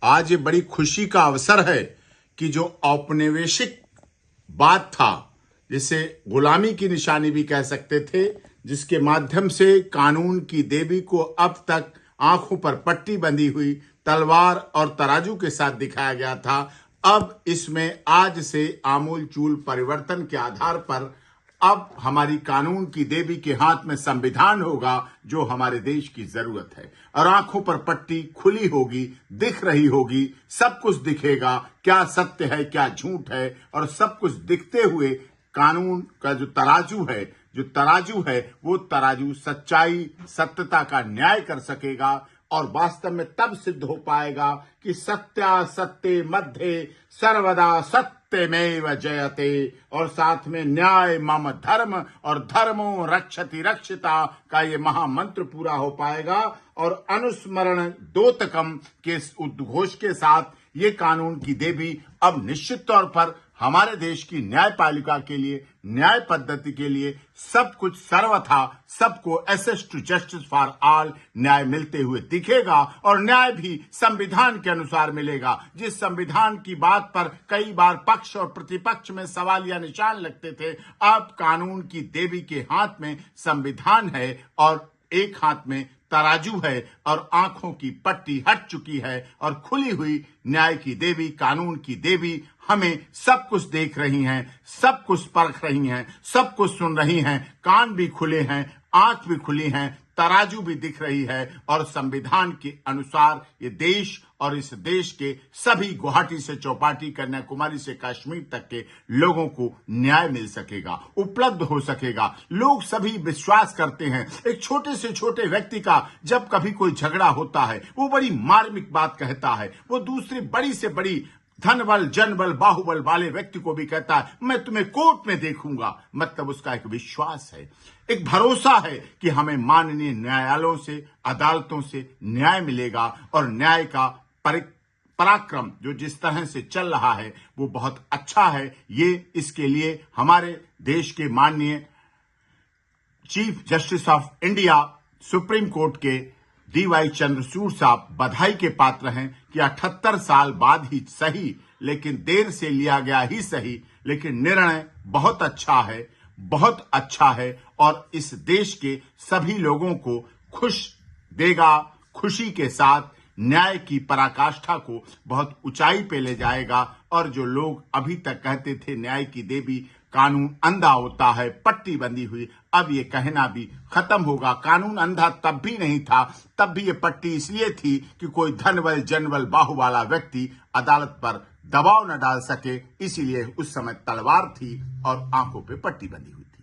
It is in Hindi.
आज ये बड़ी खुशी का अवसर है कि जो औपनिवेशिक बात था, जिसे गुलामी की निशानी भी कह सकते थे, जिसके माध्यम से कानून की देवी को अब तक आंखों पर पट्टी बंधी हुई तलवार और तराजू के साथ दिखाया गया था, अब इसमें आज से आमूल चूल परिवर्तन के आधार पर अब हमारी कानून की देवी के हाथ में संविधान होगा, जो हमारे देश की जरूरत है। और आंखों पर पट्टी खुली होगी, दिख रही होगी, सब कुछ दिखेगा, क्या सत्य है क्या झूठ है, और सब कुछ दिखते हुए कानून का जो तराजू है वो तराजू सच्चाई सत्यता का न्याय कर सकेगा। और वास्तव में तब सिद्ध हो पाएगा कि सत्यासत्य मध्ये सर्वदा सत्यमेव जयते, और साथ में न्याय मम धर्म और धर्मो रक्षति रक्षिता का ये महामंत्र पूरा हो पाएगा। और अनुस्मरण दोतकम के उद्घोष के साथ ये कानून की देवी अब निश्चित तौर पर हमारे देश की न्यायपालिका के लिए, न्याय पद्धति के लिए सब कुछ सर्वथा सबको access to justice for all न्याय मिलते हुए दिखेगा। और न्याय भी संविधान के अनुसार मिलेगा, जिस संविधान की बात पर कई बार पक्ष और प्रतिपक्ष में सवाल या निशान लगते थे, अब कानून की देवी के हाथ में संविधान है और एक हाथ में तराजू है और आंखों की पट्टी हट चुकी है और खुली हुई न्याय की देवी, कानून की देवी हमें सब कुछ देख रही हैं, सब कुछ परख रही हैं, सब कुछ सुन रही हैं, कान भी खुले हैं, आंख भी खुली हैं, तराजू भी दिख रही है। और संविधान के अनुसार ये देश और इस देश के सभी गुवाहाटी से चौपाटी, कन्याकुमारी से कश्मीर तक के लोगों को न्याय मिल सकेगा, उपलब्ध हो सकेगा। लोग सभी विश्वास करते हैं, एक छोटे से छोटे व्यक्ति का जब कभी कोई झगड़ा होता है, वो बड़ी मार्मिक बात कहता है, वो दूसरी बड़ी से बड़ी धन बल, जन बल, बाहुबल वाले व्यक्ति को भी कहता है मैं तुम्हें कोर्ट में देखूंगा। मतलब उसका एक विश्वास है, एक भरोसा है कि हमें माननीय न्यायालयों से, अदालतों से न्याय मिलेगा। और न्याय का पराक्रम जो जिस तरह से चल रहा है वो बहुत अच्छा है। ये इसके लिए हमारे देश के माननीय chief justice of India supreme court के DY चंद्रचूड़ साहब बधाई के पात्र हैं कि 78 साल बाद ही सही, लेकिन देर से लिया गया ही सही, लेकिन निर्णय बहुत अच्छा है, बहुत अच्छा है। और इस देश के सभी लोगों को खुश देगा, खुशी के साथ न्याय की पराकाष्ठा को बहुत ऊंचाई पे ले जाएगा। और जो लोग अभी तक कहते थे न्याय की देवी कानून अंधा होता है, पट्टी बंधी हुई, अब ये कहना भी खत्म होगा। कानून अंधा तब भी नहीं था, तब भी ये पट्टी इसलिए थी कि कोई धनबल, जनबल, बाहु वाला व्यक्ति अदालत पर दबाव न डाल सके, इसीलिए उस समय तलवार थी और आंखों पे पट्टी बंधी हुई थी।